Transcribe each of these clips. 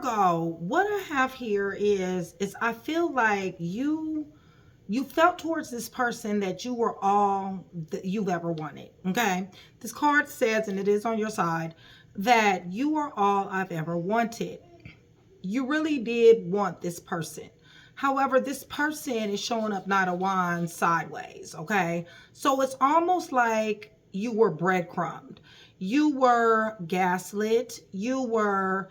Virgo, what I have here is I feel like you felt towards this person that you were all that you've ever wanted. Okay, this card says, and it is on your side, that you are all I've ever wanted. You really did want this person. However, this person is showing up Knight of Wands sideways. Okay, so it's almost like you were breadcrumbed, you were gaslit, you were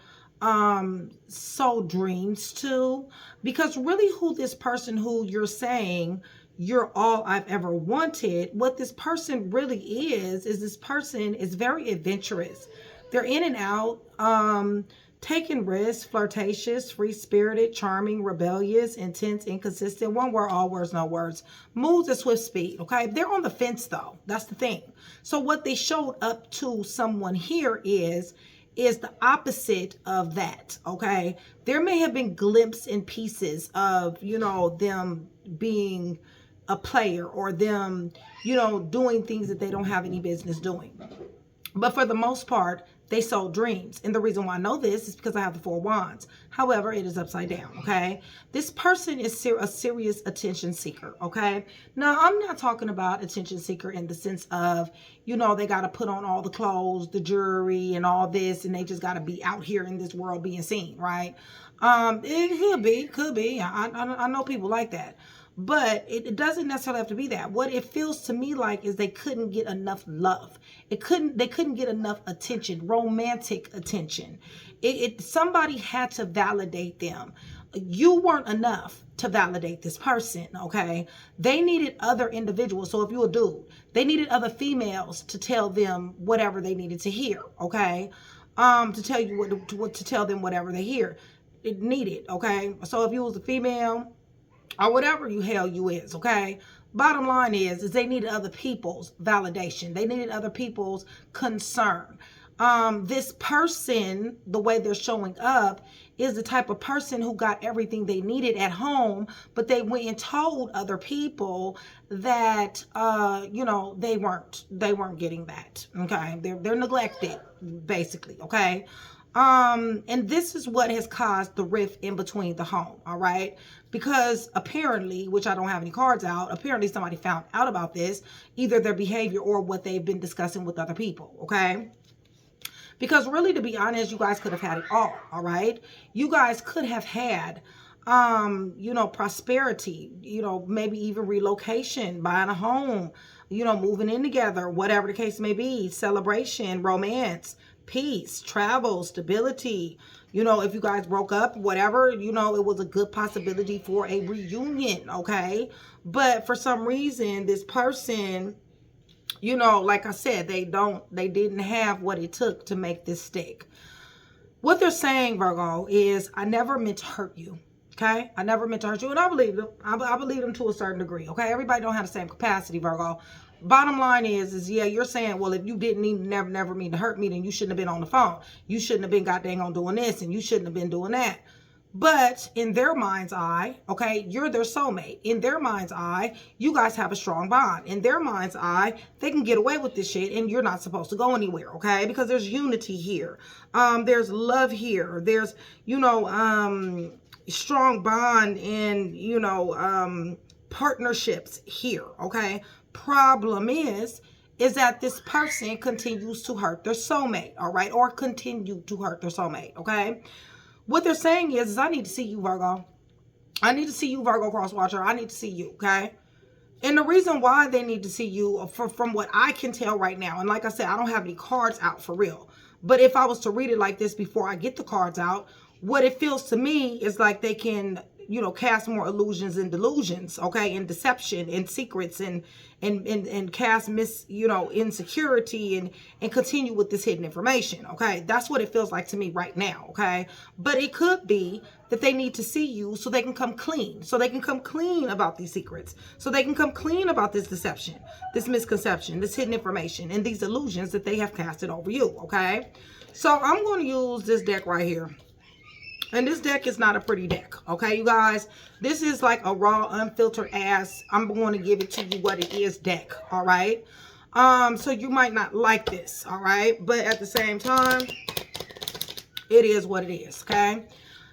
sold dreams to, because really who this person who you're saying you're all I've ever wanted, what this person really is this person is very adventurous. They're in and out, taking risks, flirtatious, free-spirited, charming, rebellious, intense, inconsistent, one word, all words, no words, moves at swift speed. Okay, they're on the fence though. That's the thing. So what they showed up to someone here is the opposite of that. Okay, there may have been glimpses and pieces of, you know, them being a player, or them, you know, doing things that they don't have any business doing. But for the most part, they sold dreams. And the reason why I know this is because I have the Four Wands. However, it is upside down, okay? This person is a serious attention seeker, okay? Now, I'm not talking about attention seeker in the sense of, you know, they got to put on all the clothes, the jewelry, and all this, and they just got to be out here in this world being seen, right? It could be. I know people like that. But it doesn't necessarily have to be that. What it feels to me like is they couldn't get enough love. They couldn't get enough attention, romantic attention. Somebody had to validate them. You weren't enough to validate this person, okay? They needed other individuals. So if you're a dude, they needed other females to tell them whatever they needed to hear, okay? To tell you what to tell them whatever they hear. It needed, okay? So if you was a female, or whatever you hell you is, okay? Bottom line is they needed other people's validation. They needed other people's concern. This person, the way they're showing up, is the type of person who got everything they needed at home, but they went and told other people that, you know, they weren't getting that, okay? They're neglected, basically, okay? And this is what has caused the rift in between the home, all right? Because apparently, which I don't have any cards out, apparently somebody found out about this, either their behavior or what they've been discussing with other people, okay? Because really, to be honest, you guys could have had it all right? You guys could have had, you know, prosperity, you know, maybe even relocation, buying a home, you know, moving in together, whatever the case may be, celebration, romance, peace, travel, stability. You know, if you guys broke up, whatever, you know, it was a good possibility for a reunion, okay? But for some reason, this person, you know, like I said, they didn't have what it took to make this stick. What they're saying, Virgo, is I never meant to hurt you, okay? I never meant to hurt you, and I believe them. I believe them to a certain degree, okay? Everybody don't have the same capacity, Virgo. Bottom line is yeah, you're saying, well, if you didn't never mean to hurt me, then you shouldn't have been on the phone. You shouldn't have been goddamn on doing this, and you shouldn't have been doing that. But in their mind's eye, okay, you're their soulmate. In their mind's eye, you guys have a strong bond. In their mind's eye, they can get away with this shit, and you're not supposed to go anywhere, okay? Because there's unity here. There's love here. There's, you know, strong bond and, you know, partnerships here, okay? Problem is that this person continues to hurt their soulmate, all right? Or continue to hurt their soulmate, okay? What they're saying is I need to see you, Virgo. I need to see you, Virgo cross watcher. I need to see you, okay? And the reason why they need to see you, from what I can tell right now, and like I said, I don't have any cards out for real, but if I was to read it like this before I get the cards out, what it feels to me is like they can, you know, cast more illusions and delusions, okay, and deception and secrets and cast insecurity and continue with this hidden information, okay? That's what it feels like to me right now, okay? But it could be that they need to see you so they can come clean, so they can come clean about these secrets, so they can come clean about this deception, this misconception, this hidden information, and these illusions that they have casted over you, okay? So I'm going to use this deck right here. And this deck is not a pretty deck, okay, you guys? This is like a raw, unfiltered ass, I'm going to give it to you what it is deck, all right? So you might not like this, all right? But at the same time, It is what it is, okay?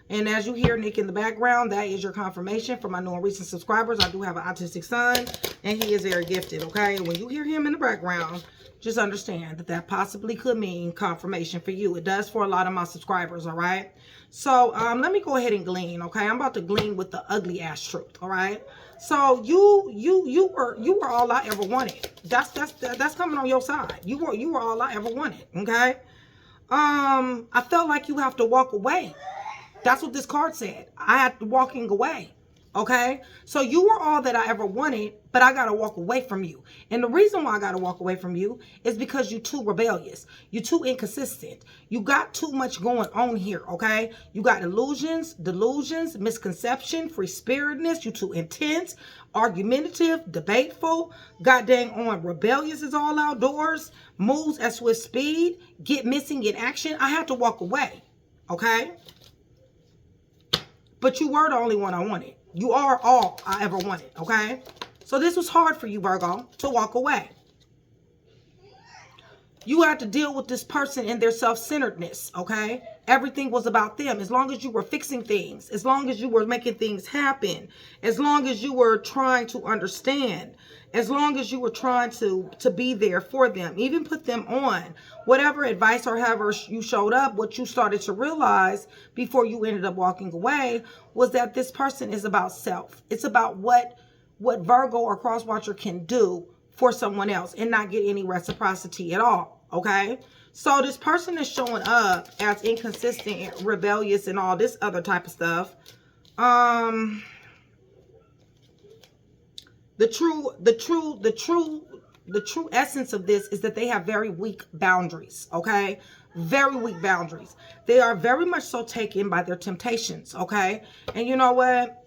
And as you hear Nick in the background, that is your confirmation for my new and recent subscribers. I do have an autistic son, and he is very gifted, okay? When you hear him in the background, just understand that that possibly could mean confirmation for you. It does for a lot of my subscribers, all right? So let me go ahead and glean, okay? I'm about to glean with the ugly ass truth, all right? So you were all I ever wanted. That's coming on your side. You were all I ever wanted, okay? I felt like you have to walk away. That's what this card said. I had to walking away. Okay? So you were all that I ever wanted, but I got to walk away from you. And the reason why I got to walk away from you is because you're too rebellious. You're too inconsistent. You got too much going on here, okay? You got delusions, misconception, free-spiritedness. You're too intense, argumentative, debateful, goddamn on rebellious is all outdoors, moves at swift speed, get missing, get action. I had to walk away, okay? But you were the only one I wanted. You are all I ever wanted, okay? So this was hard for you, Virgo, to walk away. You had to deal with this person and their self-centeredness, okay? Everything was about them. As long as you were fixing things, as long as you were making things happen, as long as you were trying to understand, as long as you were trying to be there for them, even put them on, whatever advice or however you showed up, what you started to realize before you ended up walking away was that this person is about self. It's about what Virgo or Crosswatcher can do for someone else and not get any reciprocity at all, okay? So this person is showing up as inconsistent and rebellious and all this other type of stuff. The true essence of this is that they have very weak boundaries, okay? Very weak boundaries. They are very much so taken by their temptations, okay? And you know what?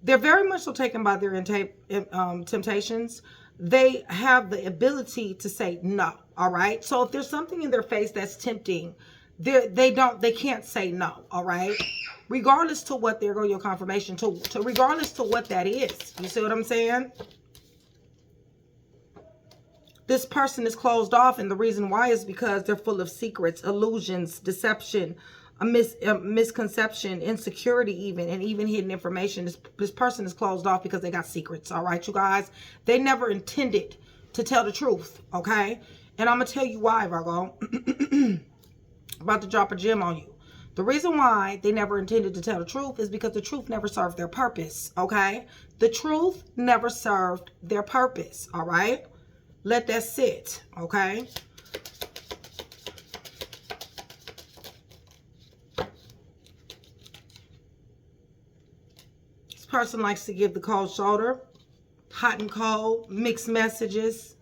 They're very much so taken by their temptations. They have the ability to say no, all right? So if there's something in their face that's tempting, they can't say no, all right? Regardless to what they're going, your confirmation, to regardless to what that is. You see what I'm saying? This person is closed off, and the reason why is because they're full of secrets, illusions, deception, a misconception, insecurity even, and even hidden information. This person is closed off because they got secrets, all right, you guys? They never intended to tell the truth, okay? And I'm going to tell you why, Virgo. About to drop a gem on you. The reason why they never intended to tell the truth is because the truth never served their purpose, okay? The truth never served their purpose, all right? Let that sit, okay? This person likes to give the cold shoulder, hot and cold, mixed messages.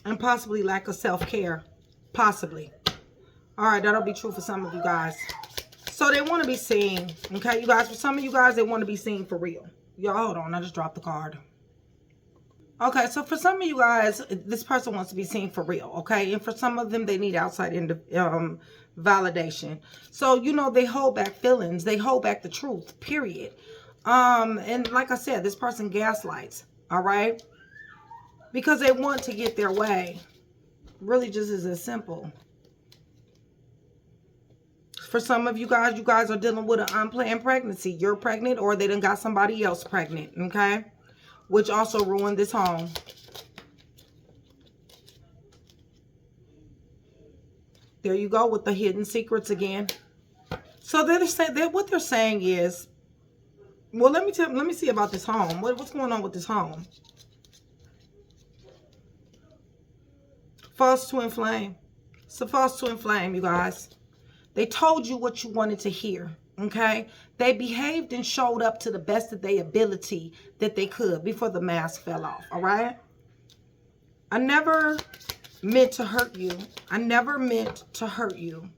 And possibly lack of self-care. Possibly. All right, that'll be true for some of you guys. So they want to be seen. Okay, you guys, for some of you guys, they want to be seen for real. Y'all, hold on. I just dropped the card. Okay, so for some of you guys, this person wants to be seen for real. Okay, and for some of them, they need outside validation. So, you know, they hold back feelings. They hold back the truth, period. And like I said, this person gaslights. All right. Because they want to get their way. Really just is as simple. For some of you guys are dealing with an unplanned pregnancy. You're pregnant or they done got somebody else pregnant, okay? Which also ruined this home. There you go with the hidden secrets again. So what they're saying is, well, let me see about this home. What's going on with this home? False twin flame. It's a false twin flame, you guys. They told you what you wanted to hear, okay? They behaved and showed up to the best of their ability that they could before the mask fell off, all right? I never meant to hurt you. I never meant to hurt you.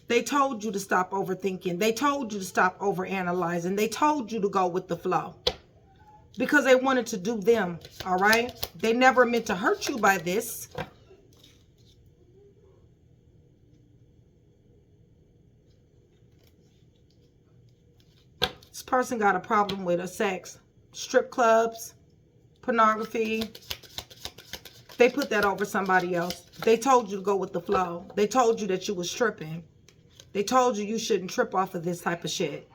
They told you to stop overthinking. They told you to stop overanalyzing. They told you to go with the flow. Because they wanted to do them, all right? They never meant to hurt you by this. This person got a problem with sex, strip clubs, pornography. They put that over somebody else. They told you to go with the flow. They told you that you was tripping. They told you you shouldn't trip off of this type of shit.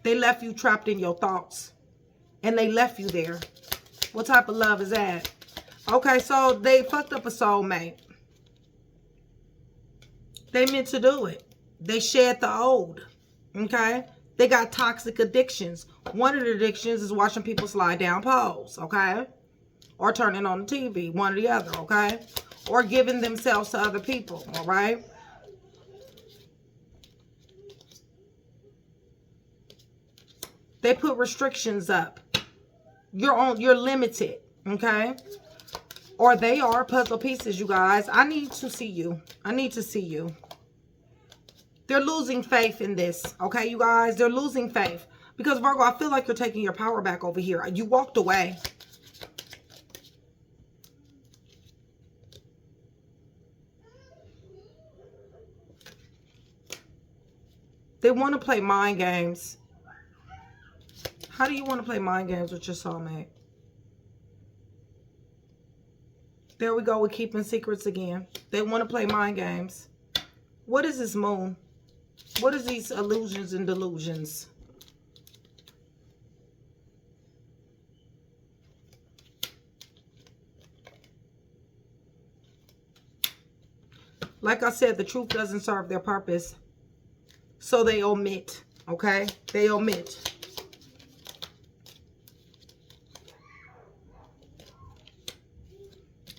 They left you trapped in your thoughts. And they left you there. What type of love is that? Okay, so they fucked up a soulmate. They meant to do it. They shed the old. Okay? They got toxic addictions. One of the addictions is watching people slide down poles. Okay? Or turning on the TV. One or the other. Okay? Or giving themselves to other people. Alright? They put restrictions up. You're limited. Okay? Or they are puzzle pieces, you guys. I need to see you. I need to see you. They're losing faith in this. Okay, you guys? They're losing faith. Because, Virgo, I feel like you're taking your power back over here. You walked away. They want to play mind games. How do you want to play mind games with your soulmate? There we go with keeping secrets again. They want to play mind games. What is this moon? What is these illusions and delusions? Like I said, the truth doesn't serve their purpose. So they omit. Okay? They omit.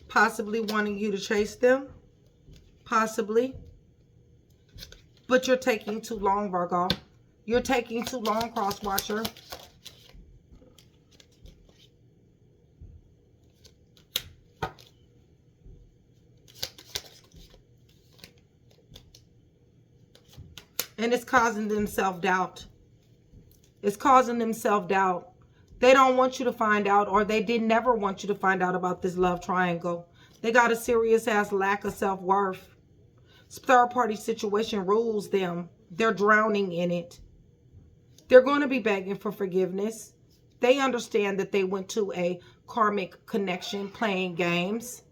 Possibly wanting you to chase them. Possibly. But you're taking too long, Virgo. You're taking too long, cross watcher. And it's causing them self-doubt. It's causing them self-doubt. They don't want you to find out, or they did never want you to find out about this love triangle. They got a serious ass lack of self-worth. Third-party situation rules them. They're drowning in it. They're going to be begging for forgiveness. They understand that they went to a karmic connection playing games.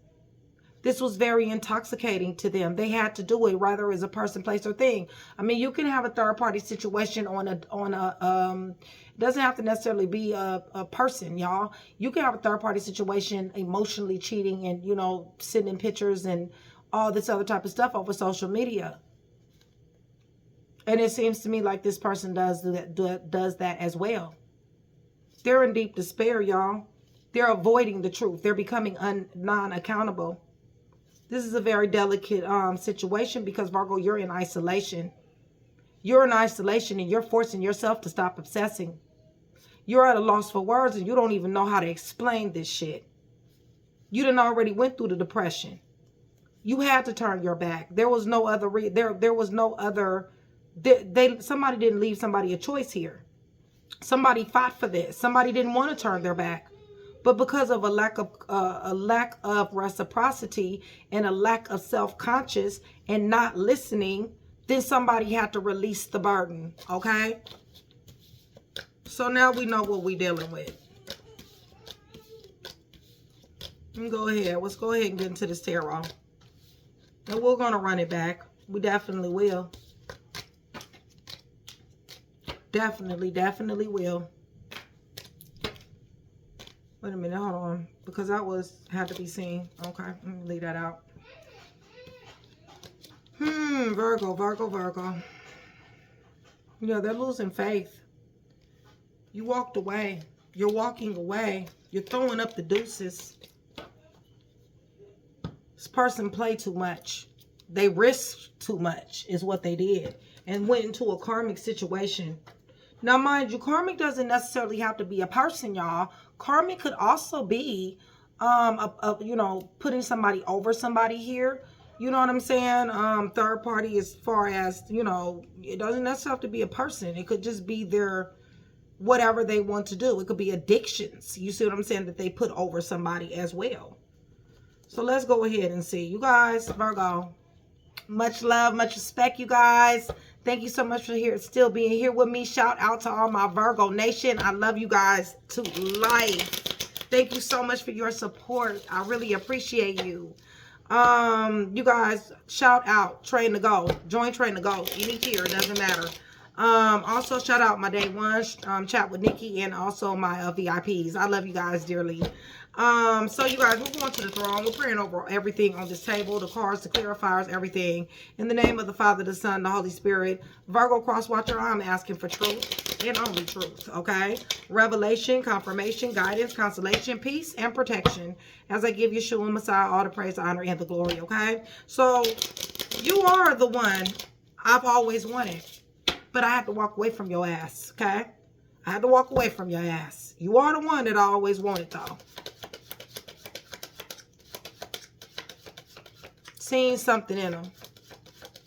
This was very intoxicating to them. They had to do it, whether it's a person, place, or thing. I mean, you can have a third-party situation on a it doesn't have to necessarily be a person, y'all. You can have a third-party situation emotionally cheating and, you know, sending pictures and all this other type of stuff over social media. And it seems to me like this person does that as well. They're in deep despair, y'all. They're avoiding the truth. They're becoming non-accountable. This is a very delicate situation because, Virgo, you're in isolation. You're in isolation and you're forcing yourself to stop obsessing. You're at a loss for words and you don't even know how to explain this shit. You done already went through the depression. You had to turn your back. There was no other somebody didn't leave somebody a choice here. Somebody fought for this. Somebody didn't want to turn their back. But because of a lack of reciprocity and a lack of self-conscious and not listening, then somebody had to release the burden, okay? So now we know what we're dealing with. Go ahead. Let's go ahead and get into this tarot. And we're going to run it back. We definitely will. Definitely will. Wait a minute, hold on. Because that had to be seen. Okay, let me leave that out. Virgo. Yeah, they're losing faith. You walked away. You're walking away. You're throwing up the deuces. This person played too much. They risked too much is what they did. And went into a karmic situation. Now, mind you, karmic doesn't necessarily have to be a person, y'all. Karmic could also be, you know, putting somebody over somebody here. You know what I'm saying? Third party as far as, you know, it doesn't necessarily have to be a person. It could just be their, whatever they want to do. It could be addictions. You see what I'm saying? That they put over somebody as well. So let's go ahead and see. You guys, Virgo, much love, much respect, you guys. Thank you so much for still being here with me. Shout out to all my Virgo Nation. I love you guys to life. Thank you so much for your support. I really appreciate you. You guys, shout out Train to Go. Join Train to Go. Any tier, it doesn't matter. Also shout out my day one chat with Nikki and also my VIPs. I love you guys dearly. So you guys, we're going to the throne. We're praying over everything on this table, the cards, the clarifiers, everything. In the name of the Father, the Son, the Holy Spirit. Virgo cross watcher, I'm asking for truth and only truth, okay? Revelation, confirmation, guidance, consolation, peace, and protection. As I give Yeshua and Messiah all the praise, honor, and the glory, okay? So you are the one I've always wanted, but I had to walk away from your ass, okay? I had to walk away from your ass. You are the one that I always wanted, though. Seeing something in them.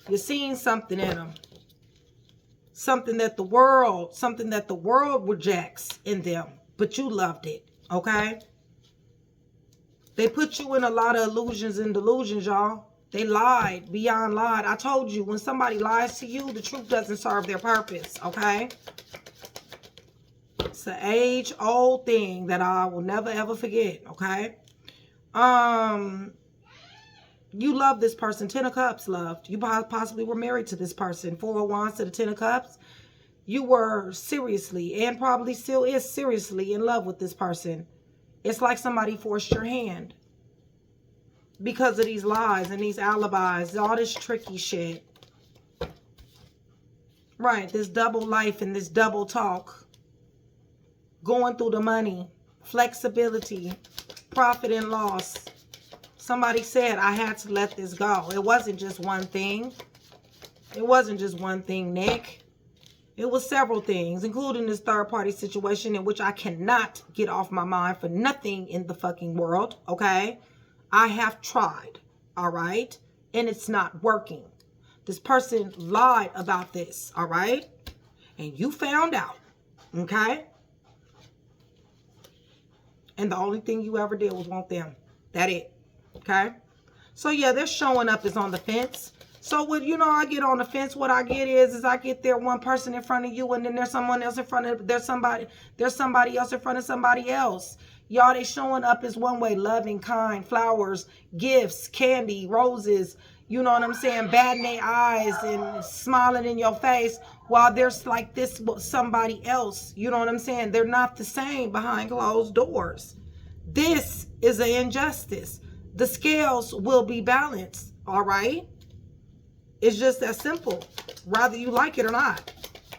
You're seeing something in them. Something that the world rejects in them, but you loved it, okay? They put you in a lot of illusions and delusions, y'all. They lied, beyond lied. I told you, when somebody lies to you, the truth doesn't serve their purpose, okay? It's an age-old thing that I will never, ever forget, okay? You love this person. 10 of Cups loved. You possibly were married to this person. 4 of Wands to the 10 of Cups. You were seriously, and probably still is seriously, in love with this person. It's like somebody forced your hand. Because of these lies and these alibis. All this tricky shit. Right. This double life and this double talk. Going through the money. Flexibility. Profit and loss. Somebody said I had to let this go. It wasn't just one thing. It wasn't just one thing, Nick. It was several things, including this third-party situation in which I cannot get off my mind for nothing in the fucking world, okay? I have tried, all right? And it's not working. This person lied about this, all right? And you found out, okay? And the only thing you ever did was want them. That it. Okay, so yeah, they're showing up as on the fence. So what, you know, I get on the fence, what I get is I get there, one person in front of you, and then there's someone else in front of, there's somebody else in front of somebody else. Y'all, they showing up as one way, loving, kind, flowers, gifts, candy, roses, you know what I'm saying, batting their eyes and smiling in your face, while there's like this somebody else, you know what I'm saying. They're not the same behind closed doors. This is an injustice. The scales will be balanced, all right? It's just that simple. Whether you like it or not.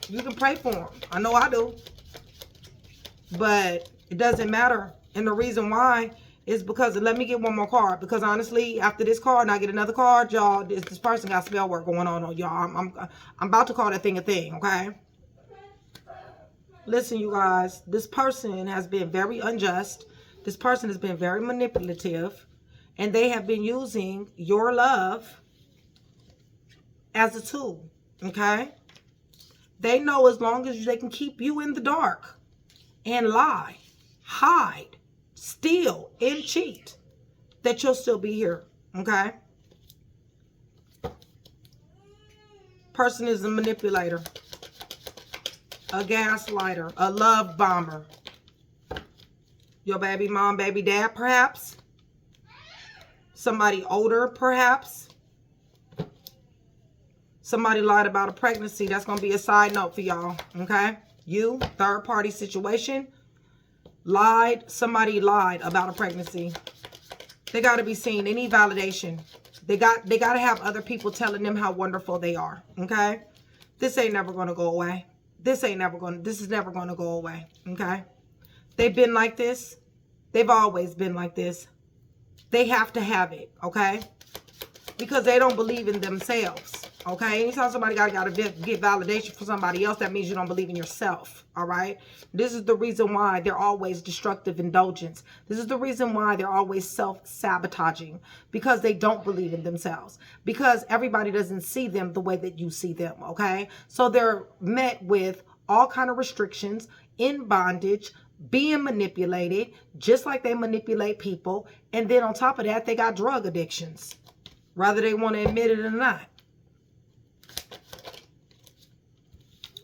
You can pray for them. I know I do. But it doesn't matter. And the reason why is because, let me get one more card. Because honestly, after this card and I get another card, y'all, this person got spell work going on y'all. I'm about to call that thing a thing, okay? Listen, you guys. This person has been very unjust. This person has been very manipulative. And they have been using your love as a tool, okay? They know as long as they can keep you in the dark and lie, hide, steal, and cheat, that you'll still be here, okay? Person is a manipulator, a gaslighter, a love bomber. Your baby mom, baby dad, perhaps. Somebody older, perhaps. Somebody lied about a pregnancy. That's going to be a side note for y'all, okay? You, third party situation, lied. Somebody lied about a pregnancy. They got to be seen. They need validation. They got to have other people telling them how wonderful they are, okay? This ain't never going to go away. This is never going to go away, okay? They've been like this. They've always been like this. They have to have it, okay? Because they don't believe in themselves, okay? Anytime somebody got to get validation for somebody else, that means you don't believe in yourself, all right? This is the reason why they're always destructive indulgence. This is the reason why they're always self-sabotaging, because they don't believe in themselves. Because everybody doesn't see them the way that you see them, okay? So they're met with all kind of restrictions, in bondage, being manipulated, just like they manipulate people. And then on top of that, they got drug addictions, whether they want to admit it or not.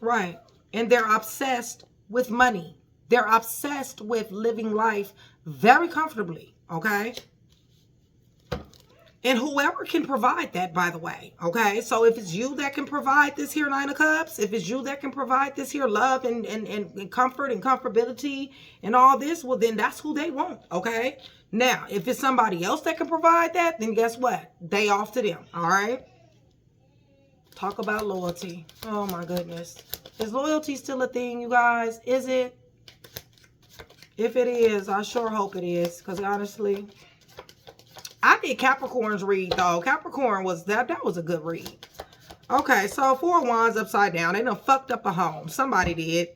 Right. And they're obsessed with money. They're obsessed with living life very comfortably, okay? And whoever can provide that, by the way, okay? So if it's you that can provide this here Nine of Cups, if it's you that can provide this here love and comfort and comfortability and all this, well, then that's who they want, okay? Now, if it's somebody else that can provide that, then guess what? They off to them, all right? Talk about loyalty. Oh, my goodness. Is loyalty still a thing, you guys? Is it? If it is, I sure hope it is, because honestly... I did Capricorn's read, though. Capricorn was, that was a good read. Okay, so Four of Wands upside down. They done fucked up a home. Somebody did.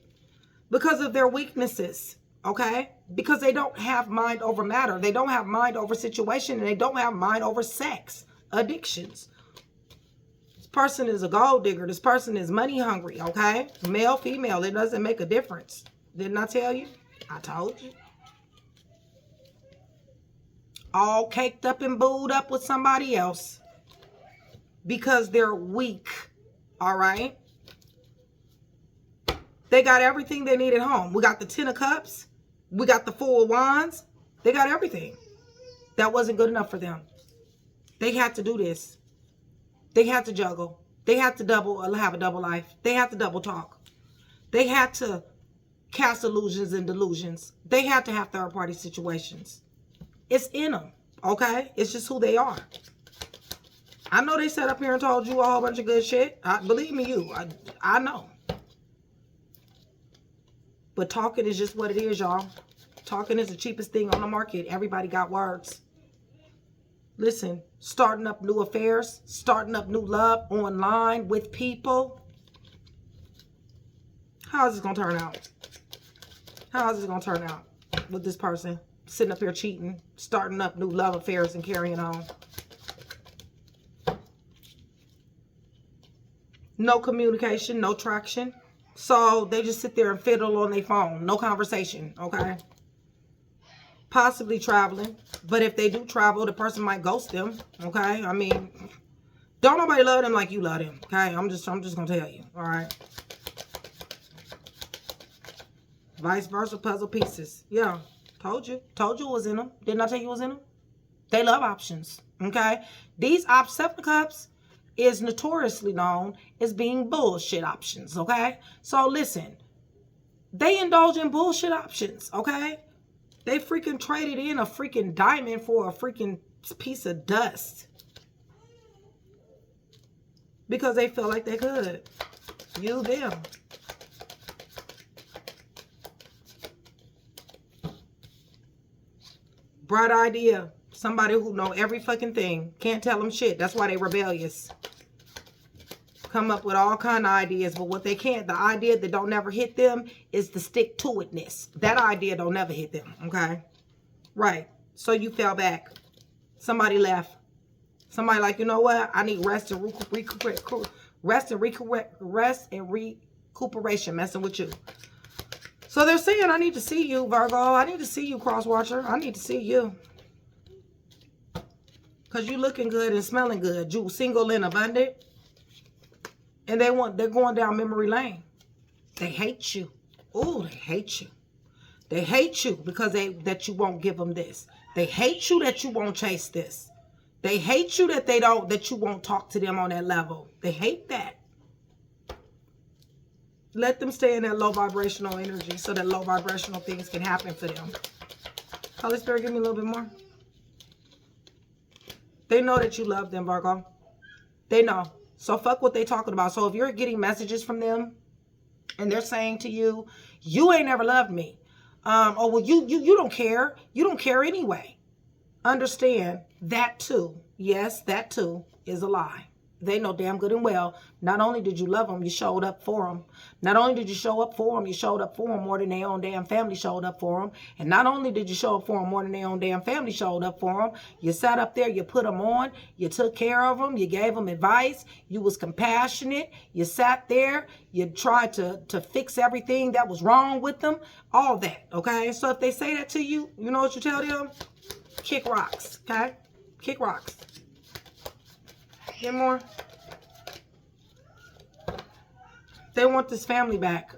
Because of their weaknesses, okay? Because they don't have mind over matter. They don't have mind over situation, and they don't have mind over sex. Addictions. This person is a gold digger. This person is money hungry, okay? Male, female, it doesn't make a difference. Didn't I tell you? I told you. All caked up and booed up with somebody else because they're weak, all right? They got everything they need at home. We got the Ten of Cups. We got the Four of Wands. They got everything. That wasn't good enough for them. They had to do this. They had to juggle. They had to have a double life. They had to double talk. They had to cast illusions and delusions. They had to have third-party situations. It's in them, okay? It's just who they are. I know they sat up here and told you a whole bunch of good shit. Believe me, I know. But talking is just what it is, y'all. Talking is the cheapest thing on the market. Everybody got words. Listen, starting up new affairs, starting up new love online with people. How is this going to turn out? How is this going to turn out with this person? Sitting up here cheating, starting up new love affairs and carrying on. No communication, no traction. So they just sit there and fiddle on their phone. No conversation, okay? Possibly traveling. But if they do travel, the person might ghost them, okay? I mean, don't nobody love them like you love them, okay? I'm just going to tell you, all right? Vice versa, puzzle pieces. Yeah. Told you. Told you it was in them. Didn't I tell you it was in them? They love options. Okay? These Seven of Cups is notoriously known as being bullshit options. Okay? So listen. They indulge in bullshit options. Okay? They freaking traded in a freaking diamond for a freaking piece of dust. Because they felt like they could. You, them. Bright idea. Somebody who know every fucking thing. Can't tell them shit. That's why they rebellious. Come up with all kind of ideas. But what they can't, the idea that don't never hit them is the stick-to-itness. That idea don't never hit them. Okay? Right. So you fell back. Somebody left. Somebody like, you know what? I need rest and recuperation. Messing with you. So they're saying, I need to see you, Virgo. I need to see you, Cross Watcher. I need to see you. Because you looking good and smelling good. You single and abundant. And they're going down memory lane. They hate you. Oh, they hate you. They hate you because that you won't give them this. They hate you that you won't chase this. They hate you that you won't talk to them on that level. They hate that. Let them stay in that low vibrational energy so that low vibrational things can happen for them. Holy Spirit, give me a little bit more. They know that you love them, Virgo. They know. So fuck what they talking about. So if you're getting messages from them and they're saying to you, you ain't never loved me. Oh, well, you don't care. You don't care anyway. Understand that too. Yes, that too is a lie. They know damn good and well, not only did you love them, you showed up for them. Not only did you show up for them, you showed up for them more than their own damn family showed up for them. And not only did you show up for them more than their own damn family showed up for them, you sat up there, you put them on, you took care of them, you gave them advice, you was compassionate, you sat there, you tried to fix everything that was wrong with them, all that, okay? So if they say that to you, you know what you tell them? Kick rocks, okay? Kick rocks. Get more. They want this family back.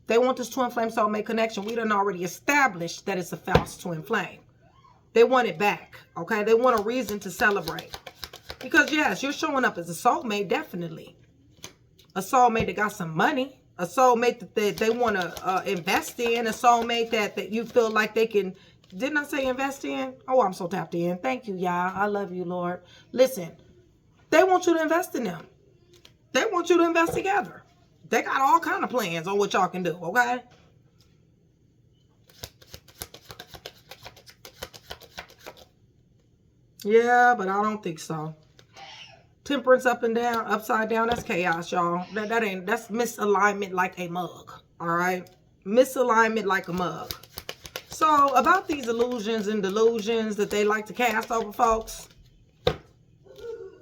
They want this twin flame soulmate connection. We done already established that it's a false twin flame. They want it back, okay? They want a reason to celebrate. Because, yes, you're showing up as a soulmate, definitely. A soulmate that got some money. A soulmate that they want to invest in. A soulmate that you feel like they can... Didn't I say invest in? Oh, I'm so tapped in. Thank you, y'all. I love you, Lord. Listen, they want you to invest in them. They want you to invest together. They got all kind of plans on what y'all can do, okay? Yeah, but I don't think so. Temperance up and down, upside down, that's chaos, y'all. That's misalignment like a mug, all right? Misalignment like a mug. So, about these illusions and delusions that they like to cast over folks,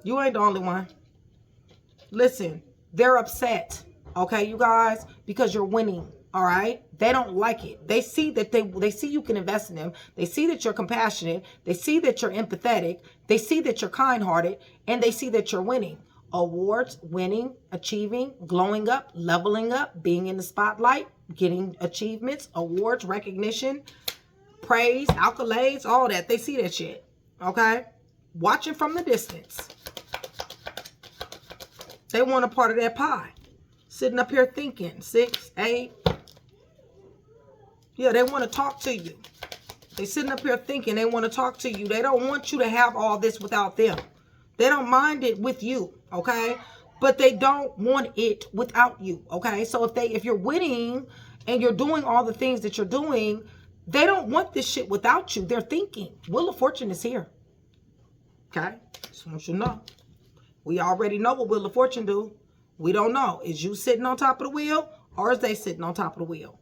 you ain't the only one. Listen, they're upset. Okay, you guys, because you're winning, all right? They don't like it. They see that they see you can invest in them. They see that you're compassionate. They see that you're empathetic. They see that you're kind-hearted, and they see that you're winning. Awards, winning, achieving, glowing up, leveling up, being in the spotlight, getting achievements, awards, recognition, praise, accolades, all that. They see that shit, okay? Watching from the distance. They want a part of that pie. Sitting up here thinking, 6, 8. Yeah, they want to talk to you. They sitting up here thinking they want to talk to you. They don't want you to have all this without them. They don't mind it with you, okay? But they don't want it without you, okay? So if you're winning and you're doing all the things that you're doing, they don't want this shit without you. They're thinking, Wheel of Fortune is here. Okay? Just want you to know. We already know what Wheel of Fortune do. We don't know. Is you sitting on top of the wheel or is they sitting on top of the wheel?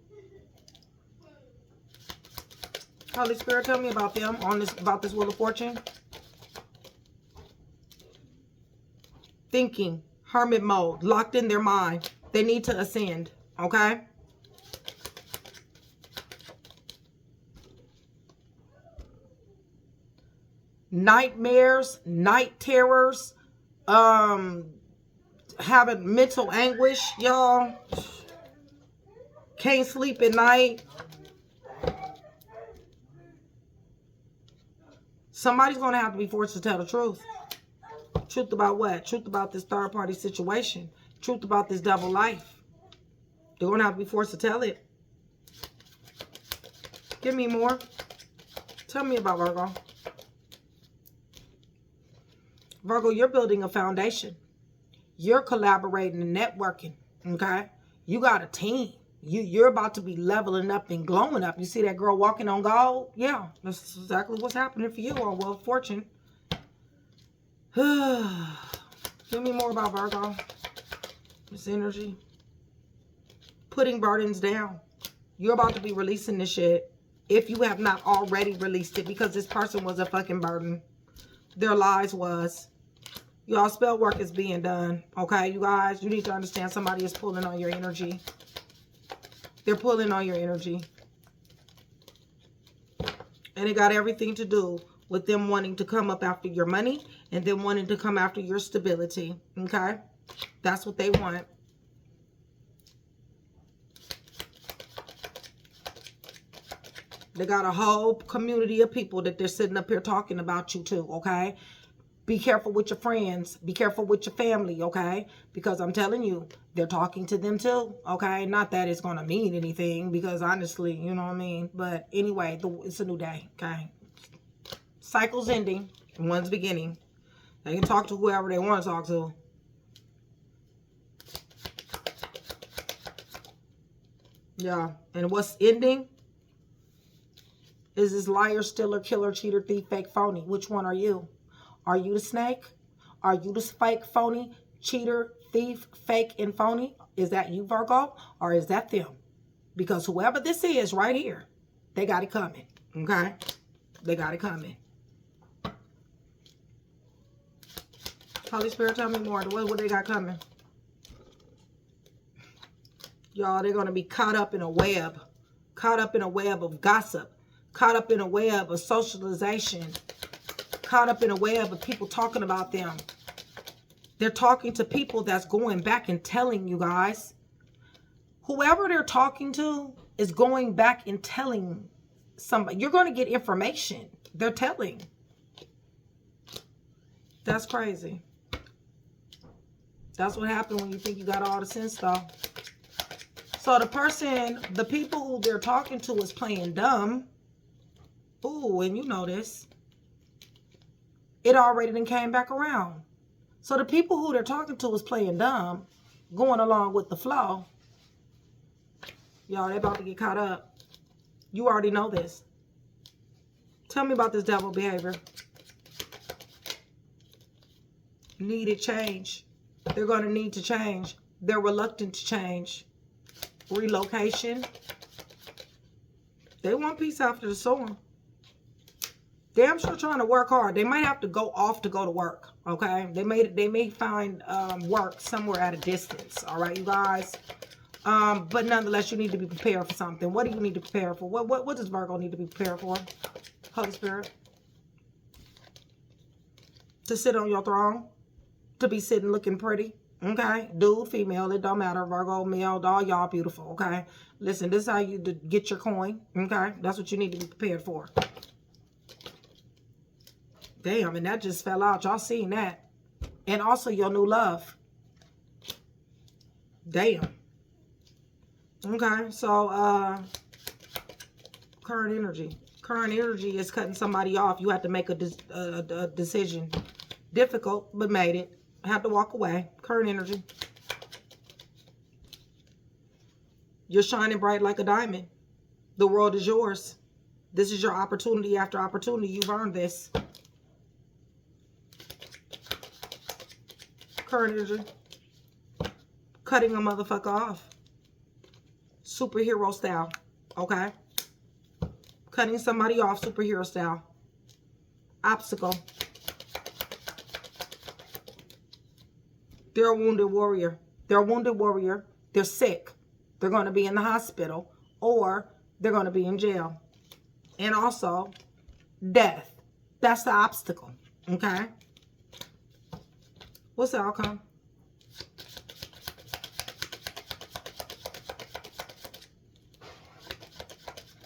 Holy Spirit, tell me about them about this Wheel of Fortune. Thinking, hermit mode, locked in their mind. They need to ascend, okay? Nightmares, night terrors, having mental anguish, y'all. Can't sleep at night. Somebody's going to have to be forced to tell the truth. Truth about what? Truth about this third party situation. Truth about this double life. They're going to have to be forced to tell it. Give me more. Tell me about Virgo. Virgo, you're building a foundation. You're collaborating and networking, okay? You got a team. You're about to be leveling up and glowing up. You see that girl walking on gold? Yeah, that's exactly what's happening for you on Wheel of Fortune. Give me more about Virgo. This energy. Putting burdens down. You're about to be releasing this shit if you have not already released it, because this person was a fucking burden. Their lies was. Y'all, spell work is being done. Okay, you guys, you need to understand somebody is pulling on your energy. They're pulling on your energy. And it got everything to do with them wanting to come up after your money and them wanting to come after your stability. Okay? That's what they want. They got a whole community of people that they're sitting up here talking about you too, okay? Be careful with your friends. Be careful with your family, okay? Because I'm telling you, they're talking to them too, okay? Not that it's going to mean anything, because honestly, you know what I mean? But anyway, it's a new day, okay? Cycle's ending, and one's beginning. They can talk to whoever they want to talk to. Yeah, and what's ending is this liar, stealer, killer, cheater, thief, fake, phony. Which one are you? Are you the snake? Are you the fake, phony, cheater, thief, fake, and phony? Is that you, Virgo? Or is that them? Because whoever this is right here, they got it coming. Okay? They got it coming. Holy Spirit, tell me more. What they got coming? Y'all, they're going to be caught up in a web. Caught up in a web of gossip. Caught up in a web of socialization. Caught up in a web of people talking about them. They're talking to people that's going back and telling you guys. Whoever they're talking to is going back and telling somebody. You're going to get information. They're telling. That's crazy. That's what happened when you think you got all the sense, though. So the people who they're talking to is playing dumb. Ooh, and you know this. It already then came back around. So the people who they're talking to is playing dumb, going along with the flow. Y'all, they're about to get caught up. You already know this. Tell me about this devil behavior. Needed change. They're going to need to change. They're reluctant to change. Relocation. They want peace after the storm. Damn sure trying to work hard. They might have to go off to go to work. Okay? They may find work somewhere at a distance. All right, you guys? But nonetheless, you need to be prepared for something. What do you need to prepare for? What does Virgo need to be prepared for? Holy Spirit. To sit on your throne. To be sitting looking pretty. Okay? Dude, female, it don't matter. Virgo, male, all y'all beautiful. Okay? Listen, this is how you get your coin. Okay? That's what you need to be prepared for. Damn, and that just fell out. Y'all seen that. And also your new love. Damn. Okay, so current energy. Current energy is cutting somebody off. You have to make a decision. Difficult, but made it. Have to walk away. Current energy. You're shining bright like a diamond. The world is yours. This is your opportunity after opportunity. You've earned this. Current energy. Cutting a motherfucker off. Superhero style. Okay? Cutting somebody off superhero style. Obstacle. They're a wounded warrior. They're a wounded warrior. They're sick. They're going to be in the hospital. Or they're going to be in jail. And also, death. That's the obstacle. Okay? What's the outcome?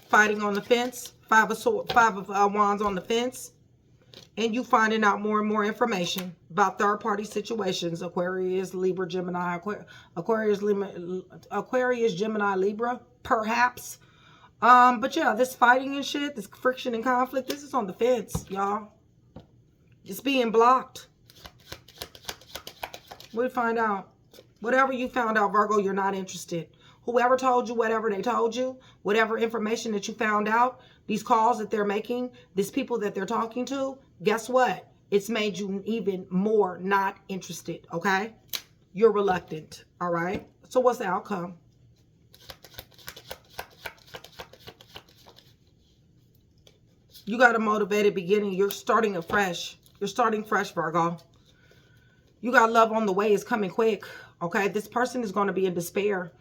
Fighting on the fence. Five of wands on the fence. And you finding out more and more information about third-party situations. Aquarius, Libra, Gemini, Aquarius, Gemini, Libra, perhaps. But yeah, this fighting and shit, this friction and conflict, this is on the fence, y'all. It's being blocked. We'll find out. Whatever you found out, Virgo, you're not interested. Whoever told you whatever they told you, whatever information that you found out, these calls that they're making, these people that they're talking to, guess what? It's made you even more not interested, okay? You're reluctant, all right? So what's the outcome? You got a motivated beginning. You're starting afresh. You're starting fresh, Virgo. You got love on the way. It's coming quick, okay? This person is going to be in despair.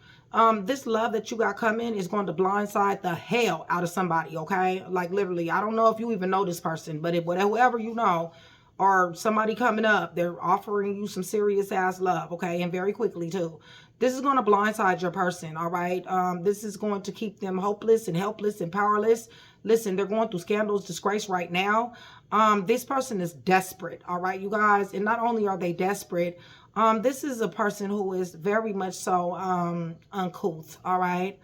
This love that you got coming is going to blindside the hell out of somebody, okay? Like literally, I don't know if you even know this person, but whoever you know or somebody coming up, they're offering you some serious ass love, okay? And very quickly too. This is going to blindside your person, all right? This is going to keep them hopeless and helpless and powerless. Listen, they're going through scandals, disgrace right now. This person is desperate, all right, you guys? And not only are they desperate, this is a person who is very much so uncouth, all right?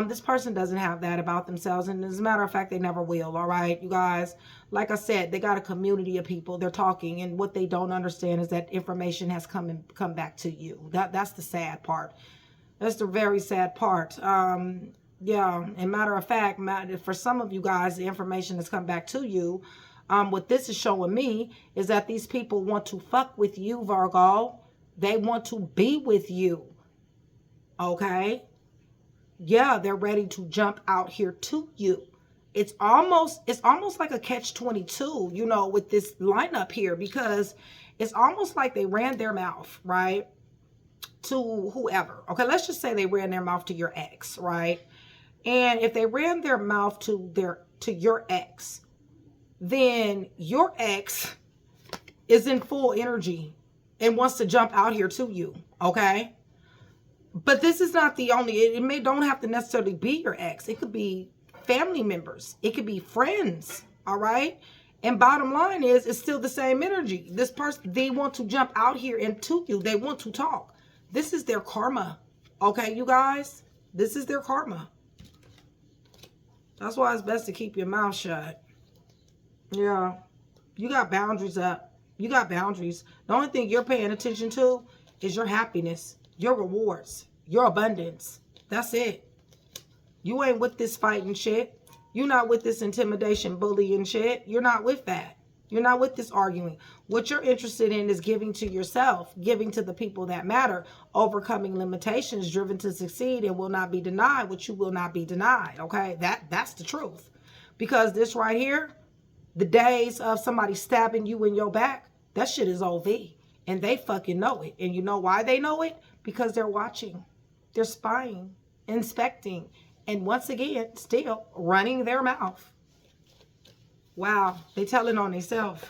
This person doesn't have that about themselves, and as a matter of fact, they never will, all right, you guys? Like I said, they got a community of people. They're talking, and what they don't understand is that information has come back to you. That's the sad part. That's the very sad part. Yeah, and matter of fact, for some of you guys, the information has come back to you. What this is showing me is that these people want to fuck with you, Virgo. They want to be with you. Okay? Yeah, they're ready to jump out here to you. It's almost like a catch-22, you know, with this lineup here, because it's almost like they ran their mouth, right, to whoever. Okay, let's just say they ran their mouth to your ex, right? And if they ran their mouth to your ex, then your ex is in full energy and wants to jump out here to you, okay? But this is not the only, it don't have to necessarily be your ex. It could be family members. It could be friends. All right. And bottom line is, it's still the same energy. This person, they want to jump out here into you. They want to talk. This is their karma. Okay, you guys? This is their karma. That's why it's best to keep your mouth shut. Yeah. You got boundaries up. You got boundaries. The only thing you're paying attention to is your happiness, your rewards, your abundance. That's it. You ain't with this fighting shit. You're not with this intimidation, bullying shit. You're not with that. You're not with this arguing. What you're interested in is giving to yourself, giving to the people that matter, overcoming limitations, driven to succeed, and will not be denied what you will not be denied. Okay, that's the truth. Because this right here, the days of somebody stabbing you in your back, that shit is OV. And they fucking know it. And you know why they know it? Because they're watching. They're spying, inspecting, and once again, still running their mouth. Wow, they telling on themselves.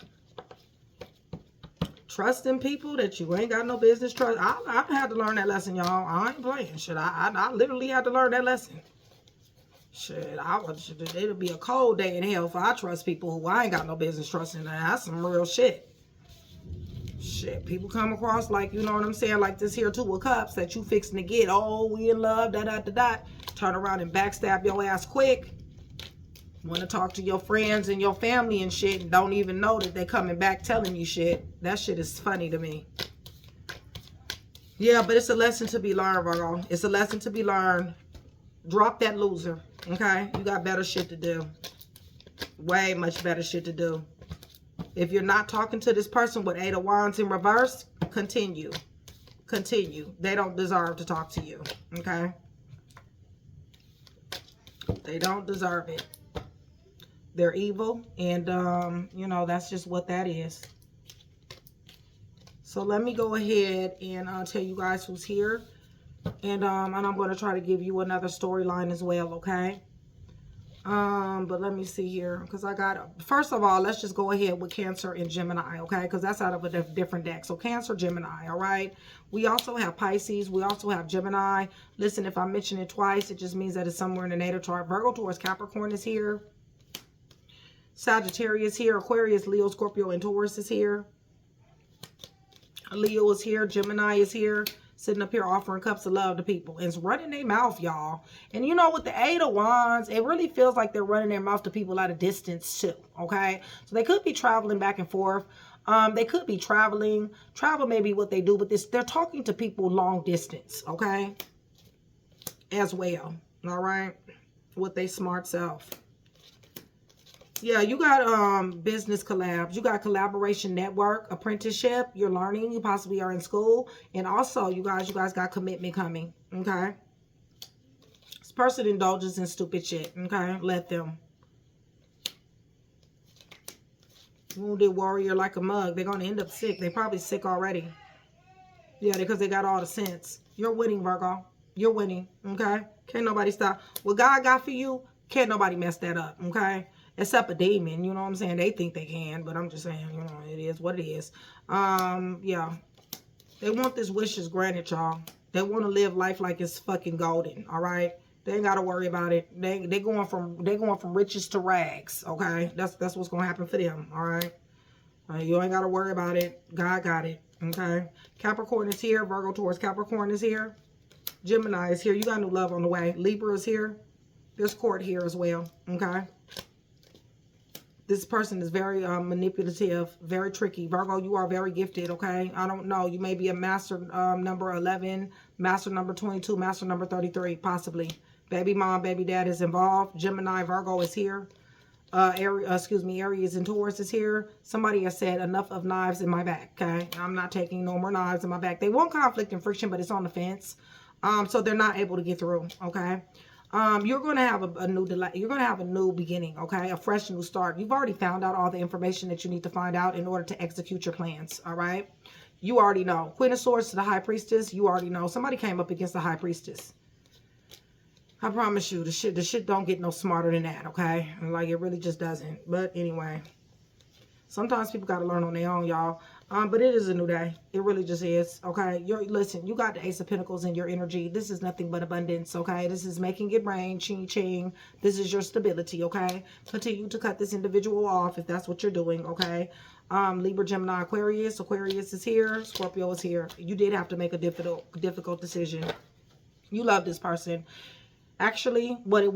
Trusting people that you ain't got no business trust. I had to learn that lesson, y'all. I ain't playing shit. I literally had to learn that lesson. Shit, it'll be a cold day in hell if I trust people who I ain't got no business trusting. That's some real shit. Shit, people come across like, you know what I'm saying, like this here 2 of Cups that you fixing to get. Oh, we in love, da-da-da-da. Turn around and backstab your ass quick. Want to talk to your friends and your family and shit and don't even know that they coming back telling you shit. That shit is funny to me. Yeah, but it's a lesson to be learned, Virgo. It's a lesson to be learned. Drop that loser, okay? You got better shit to do. Way much better shit to do. If you're not talking to this person with 8 of Wands in reverse, continue. Continue. They don't deserve to talk to you, okay? They don't deserve it. They're evil, and, you know, that's just what that is. So let me go ahead and tell you guys who's here. And I'm going to try to give you another storyline as well, okay? But let me see here, because I got, first of all, let's just go ahead with Cancer and Gemini, okay? Because that's out of a different deck. So Cancer, Gemini, all right? We also have Pisces. We also have Gemini. Listen, if I mention it twice, it just means that it's somewhere in the natal chart. Virgo, Taurus, Capricorn is here. Sagittarius here. Aquarius, Leo, Scorpio, and Taurus is here. Leo is here. Gemini is here. Sitting up here offering cups of love to people. And it's running their mouth, y'all. And you know, with the 8 of Wands, it really feels like they're running their mouth to people at a distance too, okay? So they could be traveling back and forth. They could be traveling. Travel may be what they do, but they're talking to people long distance, okay? As well, all right? With their smart self. Yeah, you got business collabs. You got collaboration network, apprenticeship. You're learning. You possibly are in school. And also, you guys got commitment coming. Okay? This person indulges in stupid shit. Okay? Let them. Wounded warrior like a mug. They're going to end up sick. They're probably sick already. Yeah, because they got all the sense. You're winning, Virgo. You're winning. Okay? Can't nobody stop. What God got for you, can't nobody mess that up. Okay? Except a demon, you know what I'm saying? They think they can, but I'm just saying, you know, it is what it is. Yeah. They want this wishes granted, y'all. They want to live life like it's fucking golden, all right? They ain't got to worry about it. They going from riches to rags, okay? That's what's going to happen for them, all right? You ain't got to worry about it. God got it, okay? Capricorn is here. Virgo, Taurus, Capricorn is here. Gemini is here. You got new love on the way. Libra is here. There's court here as well, okay? This person is very manipulative, very tricky. Virgo, you are very gifted, okay? I don't know. You may be a master number 11, master number 22, master number 33, possibly. Baby mom, baby dad is involved. Gemini, Virgo is here. Aries and Taurus is here. Somebody has said enough of knives in my back, okay? I'm not taking no more knives in my back. They want conflict and friction, but it's on the fence. So they're not able to get through, okay? You're going to have you're going to have a new beginning, okay? A fresh new start. You've already found out all the information that you need to find out in order to execute your plans, all right? You already know. Queen of Swords to the High Priestess, you already know. Somebody came up against the High Priestess. I promise you, the shit don't get no smarter than that, okay? Like, it really just doesn't. But anyway, sometimes people got to learn on their own, y'all. But it is a new day. It really just is. Okay. Listen, you got the Ace of Pentacles in your energy. This is nothing but abundance. Okay. This is making it rain. Ching ching. This is your stability. Okay. Continue to cut this individual off if that's what you're doing. Okay. Libra, Gemini, Aquarius. Aquarius is here. Scorpio is here. You did have to make a difficult decision. You love this person. Actually, what it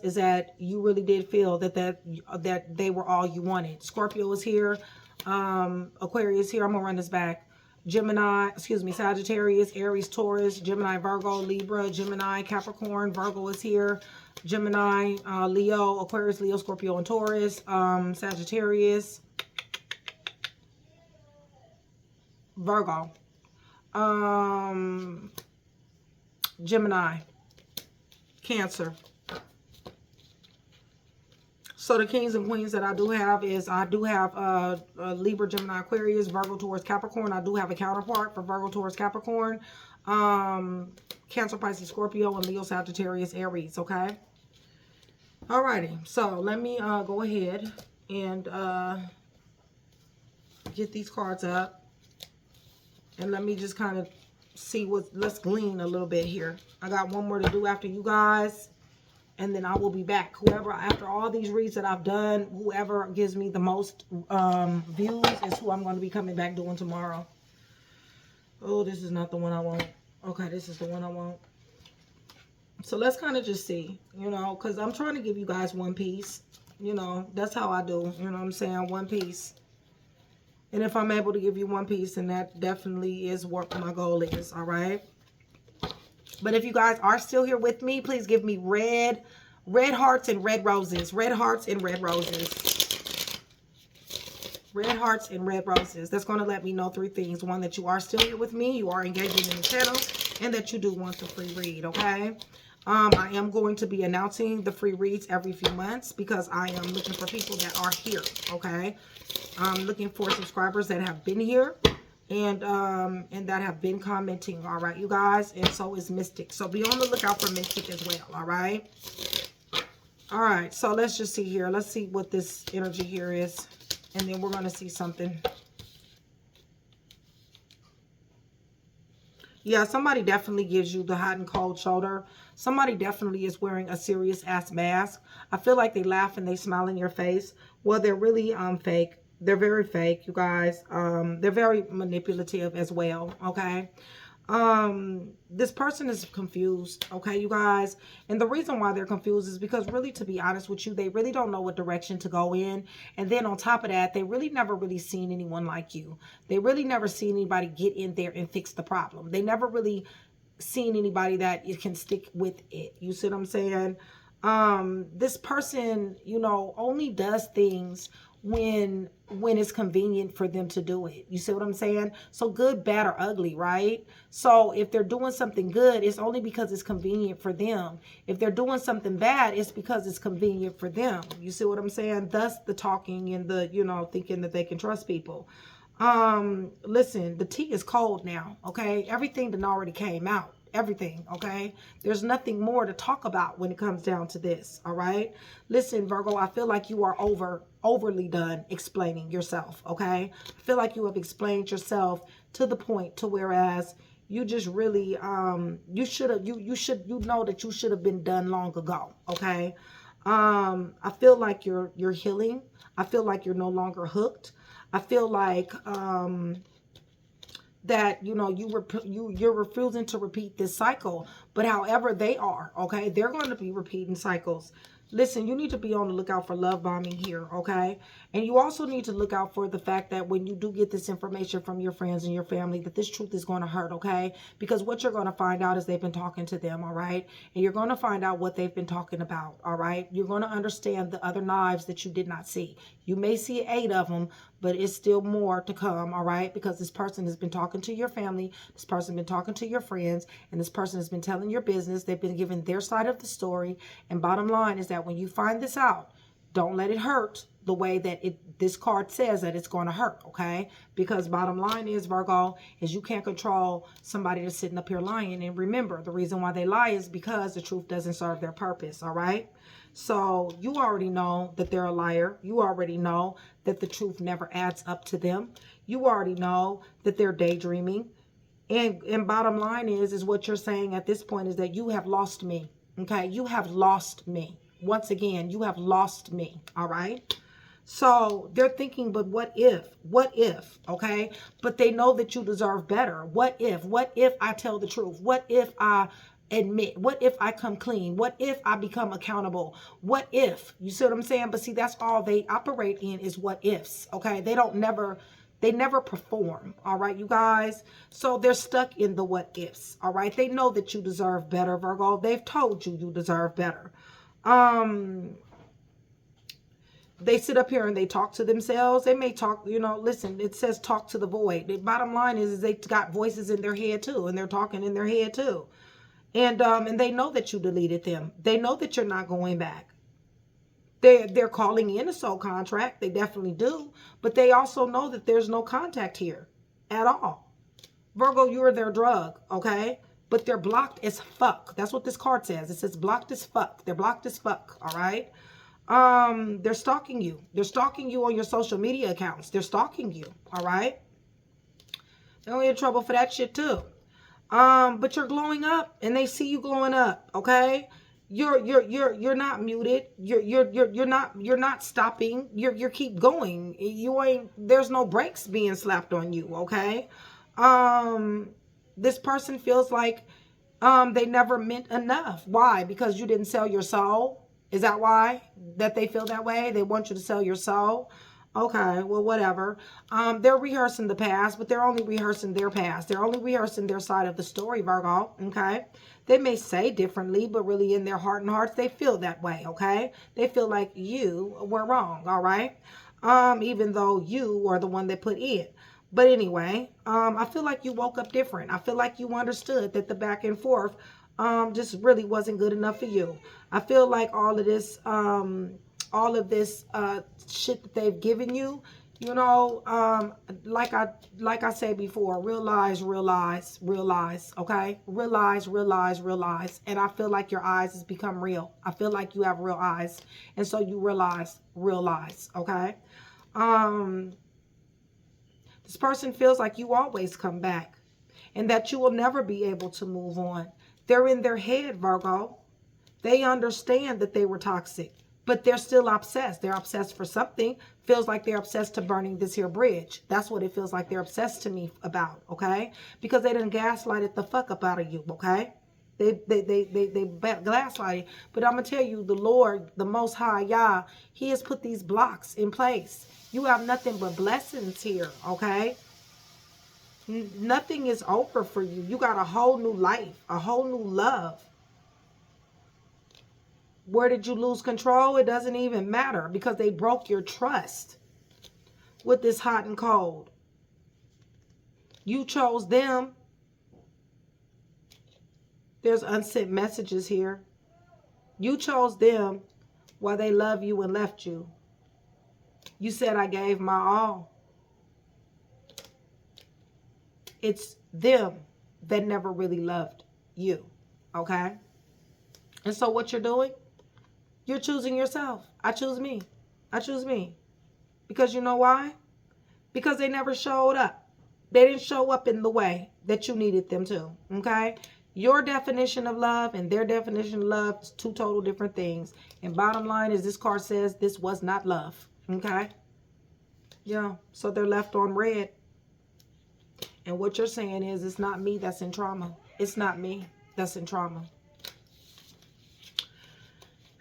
is that you really did feel that they were all you wanted. Scorpio is here. Aquarius here. I'm gonna run this back. Gemini, excuse me, Sagittarius, Aries, Taurus, Gemini, Virgo, Libra, Gemini, Capricorn, Virgo is here. Gemini, Leo, Aquarius, Leo, Scorpio, and Taurus. Sagittarius, Virgo, Gemini, Cancer. So the kings and queens that I do have is, I do have Libra, Gemini, Aquarius, Virgo, Taurus, Capricorn. I do have a counterpart for Virgo, Taurus, Capricorn. Cancer, Pisces, Scorpio, and Leo, Sagittarius, Aries, okay? Alrighty, so let me go ahead and get these cards up. And let me just kind of see let's glean a little bit here. I got one more to do after you guys. And then I will be back. Whoever, after all these reads that I've done, whoever gives me the most views is who I'm going to be coming back doing tomorrow. Oh, this is not the one I want. Okay, this is the one I want. So let's kind of just see, you know, because I'm trying to give you guys one piece. You know, that's how I do. You know what I'm saying? One piece. And if I'm able to give you one piece, then that definitely is what my goal is. All right. But if you guys are still here with me, please give me red hearts and red roses. Red hearts and red roses. Red hearts and red roses. That's going to let me know three things. One, that you are still here with me. You are engaging in the channel. And that you do want the free read, okay? I am going to be announcing the free reads every few months because I am looking for people that are here, okay? I'm looking for subscribers that have been here. And that have been commenting, all right, you guys, and so is Mystic. So be on the lookout for Mystic as well, all right? All right, so let's just see here. Let's see what this energy here is, and then we're going to see something. Yeah, somebody definitely gives you the hot and cold shoulder. Somebody definitely is wearing a serious-ass mask. I feel like they laugh and they smile in your face. Well, they're really fake. They're very fake, you guys. They're very manipulative as well, okay? This person is confused, okay, you guys? And the reason why they're confused is because really, to be honest with you, they really don't know what direction to go in. And then on top of that, they really never really seen anyone like you. They really never seen anybody get in there and fix the problem. They never really seen anybody that you can stick with it. You see what I'm saying? This person, you know, only does things when it's convenient for them to do it. You see what I'm saying? So good, bad, or ugly, right? So if they're doing something good, it's only because it's convenient for them. If they're doing something bad, it's because it's convenient for them. You see what I'm saying? Thus the talking and the, you know, thinking that they can trust people. Listen, the tea is cold now, okay? Everything that already came out. Everything, okay? There's nothing more to talk about when it comes down to this, all right? Listen, Virgo, I feel like you are overly done explaining yourself, okay? I feel like you have explained yourself to the point to whereas you just really, you know that you should have been done long ago, okay? I feel like you're healing. I feel like you're no longer hooked. I feel like, that, you know, you're refusing to repeat this cycle. But however they are, okay, they're going to be repeating cycles. Listen, you need to be on the lookout for love bombing here, okay? And you also need to look out for the fact that when you do get this information from your friends and your family, that this truth is going to hurt, okay? Because what you're going to find out is they've been talking to them, all right? And you're going to find out what they've been talking about, all right? You're going to understand the other knives that you did not see. You may see 8 of them, but it's still more to come, all right? Because this person has been talking to your family, this person has been talking to your friends, and this person has been telling your business. They've been giving their side of the story. And bottom line is that when you find this out, don't let it hurt. the way that this card says that it's going to hurt, okay? Because bottom line is, Virgo, is you can't control somebody that's sitting up here lying. And remember, the reason why they lie is because the truth doesn't serve their purpose, all right? So you already know that they're a liar. You already know that the truth never adds up to them. You already know that they're daydreaming. And bottom line is what you're saying at this point is that you have lost me, okay? You have lost me. Once again, you have lost me, all right? So they're thinking, but what if, okay? But they know that you deserve better. What if I tell the truth? What if I admit? What if I come clean? What if I become accountable? What if? You see what I'm saying? But see, that's all they operate in is what ifs, okay? They never perform, all right, you guys? So they're stuck in the what ifs, all right? They know that you deserve better, Virgo. They've told you deserve better. They sit up here and they talk to themselves. They may talk, you know, listen, it says talk to the void. The bottom line is they got voices in their head too, and they're talking in their head too. And they know that you deleted them. They know that you're not going back. They're calling in a soul contract. They definitely do. But they also know that there's no contact here at all. Virgo, you're their drug, okay? But they're blocked as fuck. That's what this card says. It says blocked as fuck. They're blocked as fuck, all right? They're stalking you. They're stalking you on your social media accounts. They're stalking you, all right? They're only in trouble for that shit too. But you're glowing up and they see you glowing up, okay? You're not muted. You're not stopping. You keep going. There's no brakes being slapped on you, okay? This person feels like they never meant enough. Why? Because you didn't sell your soul. Is that why that they feel that way? They want you to sell your soul? Okay, well, whatever. They're rehearsing the past, but they're only rehearsing their past. They're only rehearsing their side of the story, Virgo, okay? They may say differently, but really in their heart and hearts, they feel that way, okay? They feel like you were wrong, all right? Even though you are the one that put it. But anyway, I feel like you woke up different. I feel like you understood that the back and forth just really wasn't good enough for you. I feel like all of this shit that they've given you, you know, like I said before, realize, okay? Realize. And I feel like your eyes has become real. I feel like you have real eyes. And so you realize, okay? This person feels like you always come back and that you will never be able to move on. They're in their head, Virgo. They understand that they were toxic, but they're still obsessed. They're obsessed for something. Feels like they're obsessed to burning this here bridge. That's what it feels like they're obsessed to me about, okay? Because they done gaslighted the fuck up out of you, okay? They gaslighted. But I'm going to tell you, the Lord, the Most High, Yah, He has put these blocks in place. You have nothing but blessings here, okay? Nothing is over for you. You got a whole new life, a whole new love. Where did you lose control? It doesn't even matter because they broke your trust with this hot and cold. You chose them. There's unsent messages here. You chose them while they love you and left you. You said, I gave my all. It's them that never really loved you, okay? And so what you're doing, you're choosing yourself. I choose me. I choose me. Because you know why? Because they never showed up. They didn't show up in the way that you needed them to, okay? Your definition of love and their definition of love is two total different things. And bottom line is this card says this was not love, okay? Yeah, so they're left on red. And what you're saying is it's not me that's in trauma. It's not me that's in trauma.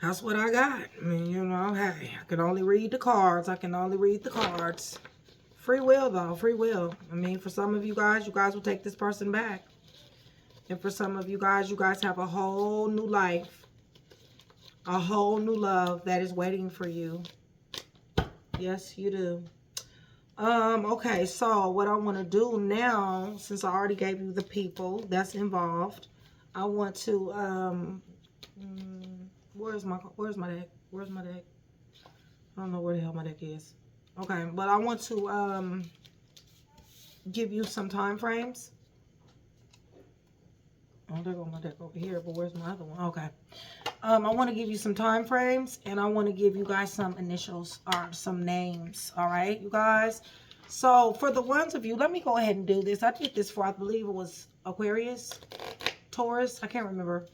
That's what I got. I mean, you know, hey, I can only read the cards. I can only read the cards. Free will, though. Free will. I mean, for some of you guys will take this person back. And for some of you guys have a whole new life. A whole new love that is waiting for you. Yes, you do. Okay, so what I want to do now, since I already gave you the people that's involved, I want to, where's my deck? I don't know where the hell my deck is. Okay, but I want to give you some time frames. Oh, there goes my deck over here, but where's my other one? Okay. I want to give you some time frames, and I want to give you guys some initials or some names. All right, you guys. So for the ones of you, let me go ahead and do this. I did this for, I believe it was Aquarius, Taurus. I can't remember.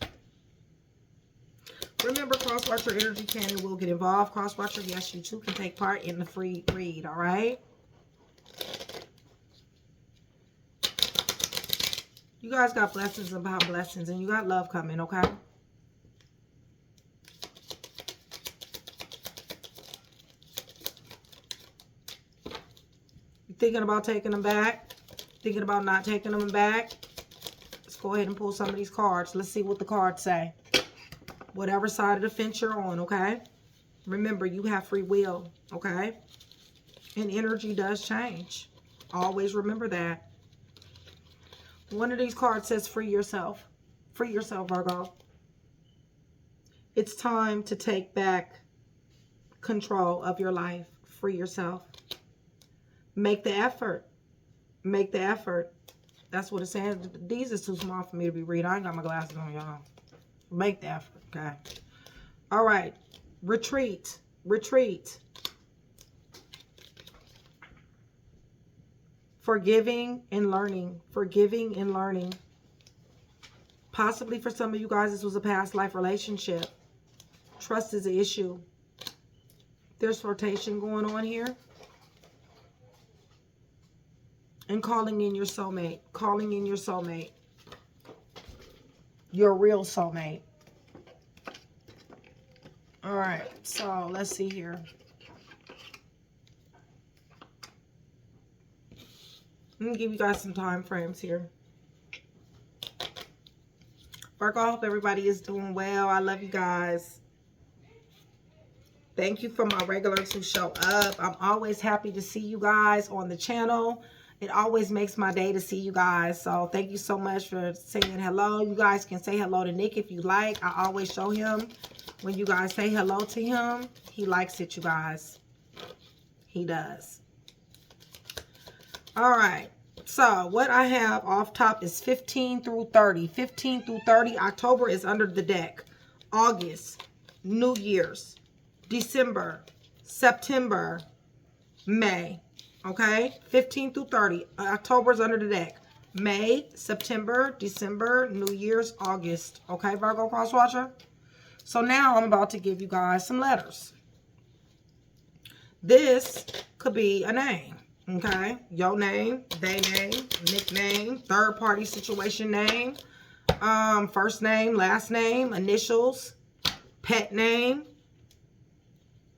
Remember, cross-watcher energy can and will get involved. Cross-watcher, yes, you too can take part in the free read. All right. You guys got blessings about blessings, and you got love coming, okay? You thinking about taking them back? Thinking about not taking them back? Let's go ahead and pull some of these cards. Let's see what the cards say. Whatever side of the fence you're on, okay? Remember, you have free will, okay? And energy does change. Always remember that. One of these cards says free yourself. Free yourself, Virgo. It's time to take back control of your life. Free yourself. Make the effort. Make the effort. That's what it's saying. These is too small for me to be reading. I ain't got my glasses on, y'all. Make the effort, okay? All right. Retreat. Retreat. Forgiving and learning. Forgiving and learning. Possibly for some of you guys, this was a past life relationship. Trust is an issue. There's flirtation going on here. And calling in your soulmate. Calling in your soulmate. Your real soulmate. All right. So let's see here. Let me give you guys some time frames here. Virgo, I hope everybody is doing well. I love you guys. Thank you for my regulars who show up. I'm always happy to see you guys on the channel. It always makes my day to see you guys. So thank you so much for saying hello. You guys can say hello to Nick if you like. I always show him when you guys say hello to him. He likes it, you guys. He does. All right. So what I have off top is 15 through 30. 15 through 30. October is under the deck. August. New Year's. December. September. May. Okay, 15 through 30. October's under the deck. May, September, December, New Year's, August. Okay, Virgo Crosswatcher? So now I'm about to give you guys some letters. This could be a name. Okay, your name, they name, nickname, third party situation name, first name, last name, initials, pet name.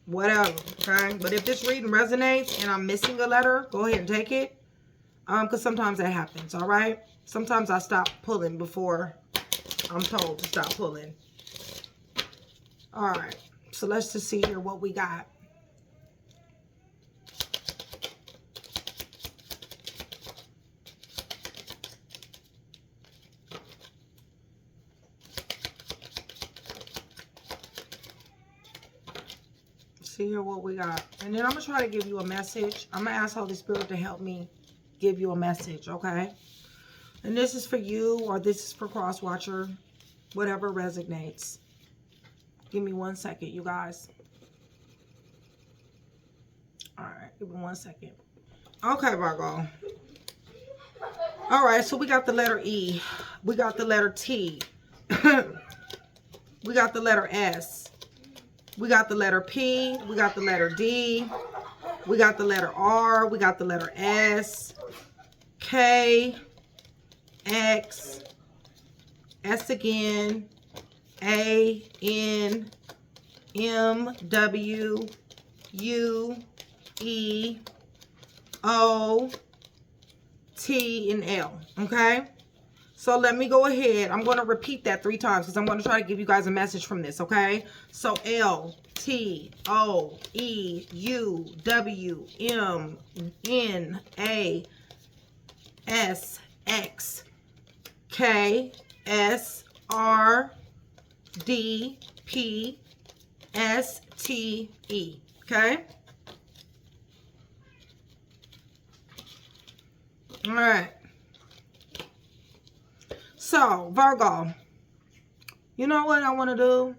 Whatever, okay? But if this reading resonates and I'm missing a letter, go ahead and take it. Because sometimes that happens, all right? Sometimes I stop pulling before I'm told to stop pulling. All right. So let's just see here what we got. See here what we got. And then I'm going to try to give you a message. I'm going to ask Holy Spirit to help me give you a message, okay? And this is for you or this is for Crosswatcher. Whatever resonates. Give me 1 second, you guys. All right, give me 1 second. Okay, Virgo. All right, so we got the letter E. We got the letter T. We got the letter S. We got the letter P, we got the letter D, we got the letter R, we got the letter S, K, X, S again, A, N, M, W, U, E, O, T, and L, okay? So let me go ahead. I'm going to repeat that 3 times because I'm going to try to give you guys a message from this, okay? So L, T, O, E, U, W, M, N, A, S, X, K, S, R, D, P, S, T, E. Okay. All right. So, Virgo, you know what I want to do?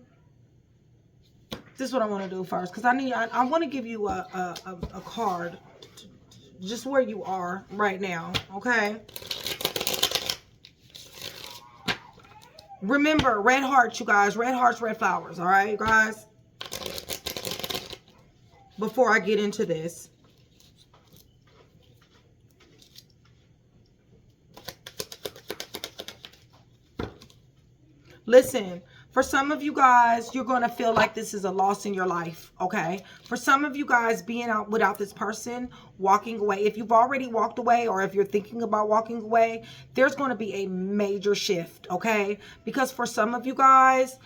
This is what I want to do first, because I want to give you a card, just where you are right now, okay? Remember, red hearts, you guys. Red hearts, red flowers, all right, you guys? Before I get into this. Listen, for some of you guys, you're going to feel like this is a loss in your life, okay? For some of you guys, being out without this person, walking away, if you've already walked away or if you're thinking about walking away, there's going to be a major shift, okay? Because for some of you guys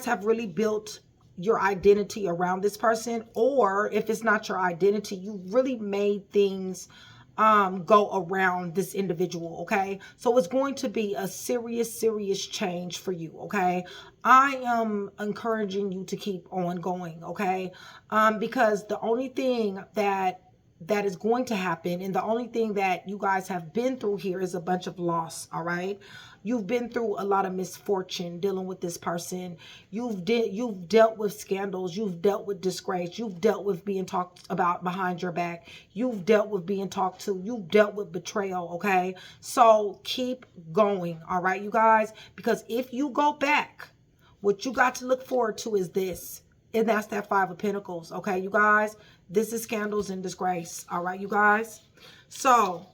have really built your identity around this person, or if it's not your identity, you really made things go around this individual, okay? So it's going to be a serious change for you, okay? I am encouraging you to keep on going, okay? Because the only thing that is going to happen, and the only thing that you guys have been through here, is a bunch of loss, all right? You've been through a lot of misfortune dealing with this person. You've dealt with scandals. You've dealt with disgrace. You've dealt with being talked about behind your back. You've dealt with being talked to. You've dealt with betrayal, okay? So keep going, all right, you guys? Because if you go back, what you got to look forward to is this. And that's that Five of Pentacles, okay, you guys? This is scandals and disgrace, all right, you guys? So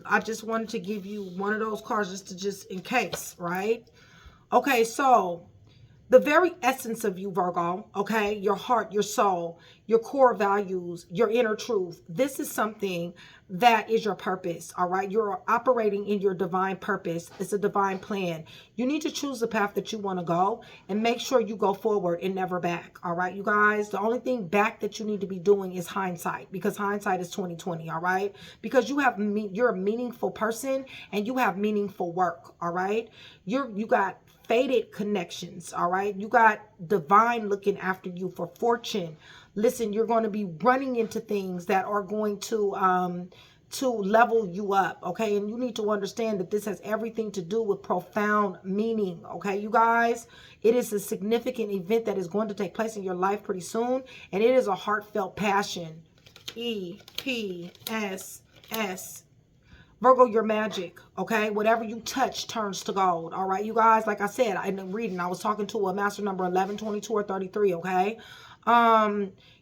I just wanted to give you one of those cards just in case, right? Okay, so the very essence of you, Virgo, okay, your heart, your soul, your core values, your inner truth, this is something that is your purpose, all right? You're operating in your divine purpose. It's a divine plan. You need to choose the path that you want to go and make sure you go forward and never back, all right, you guys? The only thing back that you need to be doing is hindsight, because hindsight is 20/20, all right? Because you're a meaningful person and you have meaningful work, all right? You got fated connections, all right? You got divine looking after you for fortune. Listen, you're going to be running into things that are going to level you up, okay? And you need to understand that this has everything to do with profound meaning, okay, you guys? It is a significant event that is going to take place in your life pretty soon, and it is a heartfelt passion. EPSS. Virgo, you're magic, okay? Whatever you touch turns to gold, all right, you guys? Like I said, in the reading, I was talking to a master number 11, 22, or 33, okay?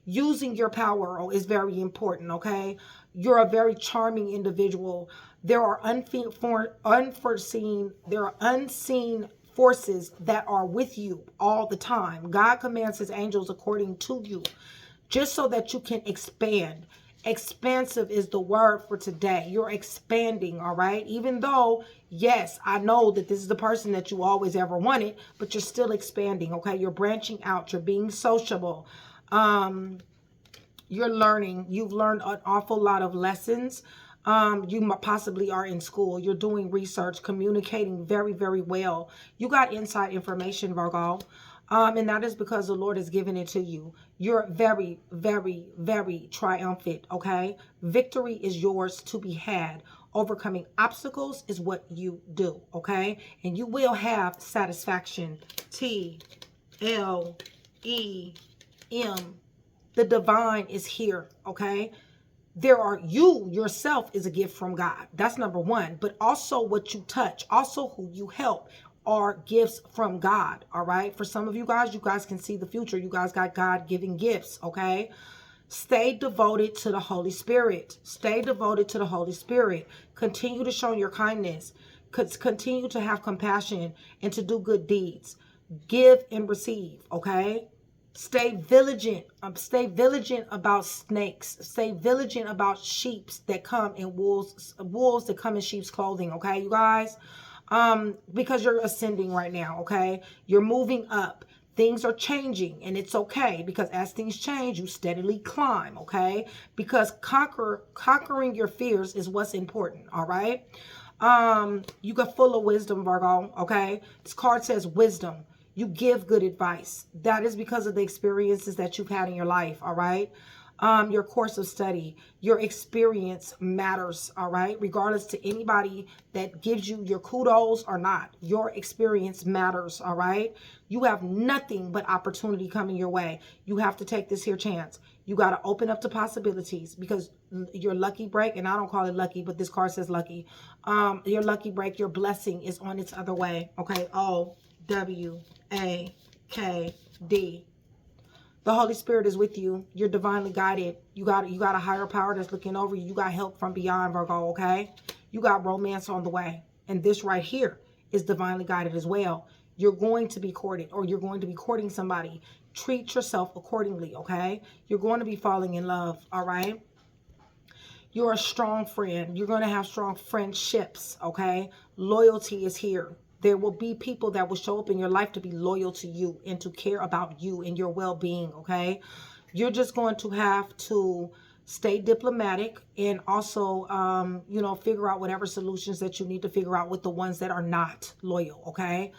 Using your power is very important, okay? You're a very charming individual. There are unseen forces that are with you all the time. God commands his angels according to you, just so that you can expand. Expansive is the word for today. You're expanding, all right? Even though, yes, I know that this is the person that you always ever wanted, but you're still expanding, okay? You're branching out. You're being sociable. You're learning. You've learned an awful lot of lessons. You possibly are in school. You're doing research, communicating very, very well. You got inside information, Virgo. And that is because the Lord has given it to you. You're very, very, very triumphant, okay? Victory is yours to be had. Overcoming obstacles is what you do, okay? And you will have satisfaction. TLEM. The divine is here, okay? You yourself is a gift from God. That's number one. But also what you touch, also who you help, are gifts from God, all right? For some of you guys can see the future. You guys got God-given gifts, okay? Stay devoted to the Holy Spirit. Stay devoted to the Holy Spirit. Continue to show your kindness. Continue to have compassion and to do good deeds. Give and receive, okay? Stay vigilant. Stay vigilant about snakes. Stay vigilant about sheep that come in wolves that come in sheep's clothing, okay, you guys? Because you're ascending right now, okay? You're moving up. Things are changing, and it's okay, because as things change, you steadily climb, okay? Because conquering your fears is what's important, all right? You got full of wisdom, Virgo, okay? This card says wisdom. You give good advice. That is because of the experiences that you've had in your life, all right? your course of study, your experience matters, all right? Regardless to anybody that gives you your kudos or not, your experience matters, all right? You have nothing but opportunity coming your way. You have to take this here chance. You got to open up to possibilities, because your lucky break, and I don't call it lucky, but this card says lucky. Your lucky break, your blessing is on its other way, okay? O-W-A-K-D. The Holy Spirit is with you. You're divinely guided. You got a higher power that's looking over you. You got help from beyond, Virgo, okay? You got romance on the way. And this right here is divinely guided as well. You're going to be courted, or you're going to be courting somebody. Treat yourself accordingly, okay? You're going to be falling in love, all right? You're a strong friend. You're going to have strong friendships, okay? Loyalty is here. There will be people that will show up in your life to be loyal to you and to care about you and your well-being, okay? You're just going to have to stay diplomatic and also, you know, figure out whatever solutions that you need to figure out with the ones that are not loyal, okay?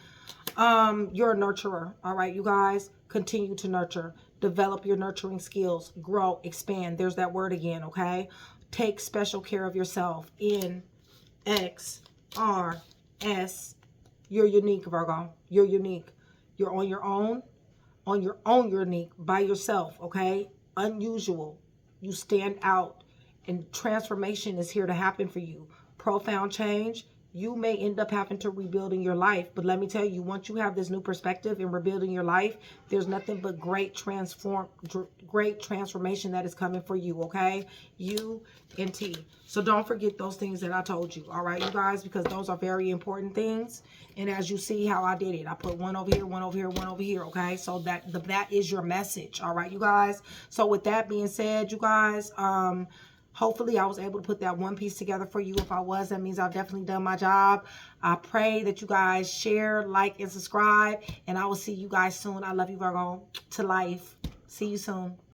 You're a nurturer, all right, you guys? Continue to nurture. Develop your nurturing skills. Grow, expand. There's that word again, okay? Take special care of yourself. N-X-R-S. You're unique, Virgo. You're unique. You're on your own. On your own, you're unique. By yourself, okay? Unusual. You stand out. And transformation is here to happen for you. Profound change. You may end up having to rebuild in your life. But let me tell you, once you have this new perspective in rebuilding your life, there's nothing but great transformation that is coming for you, okay? U and T. So don't forget those things that I told you, all right, you guys? Because those are very important things. And as you see how I did it, I put one over here, one over here, one over here, okay? So that is your message, all right, you guys? So with that being said, you guys, hopefully I was able to put that one piece together for you. If I was, that means I've definitely done my job. I pray that you guys share, like, and subscribe. And I will see you guys soon. I love you, Virgo. To life. See you soon.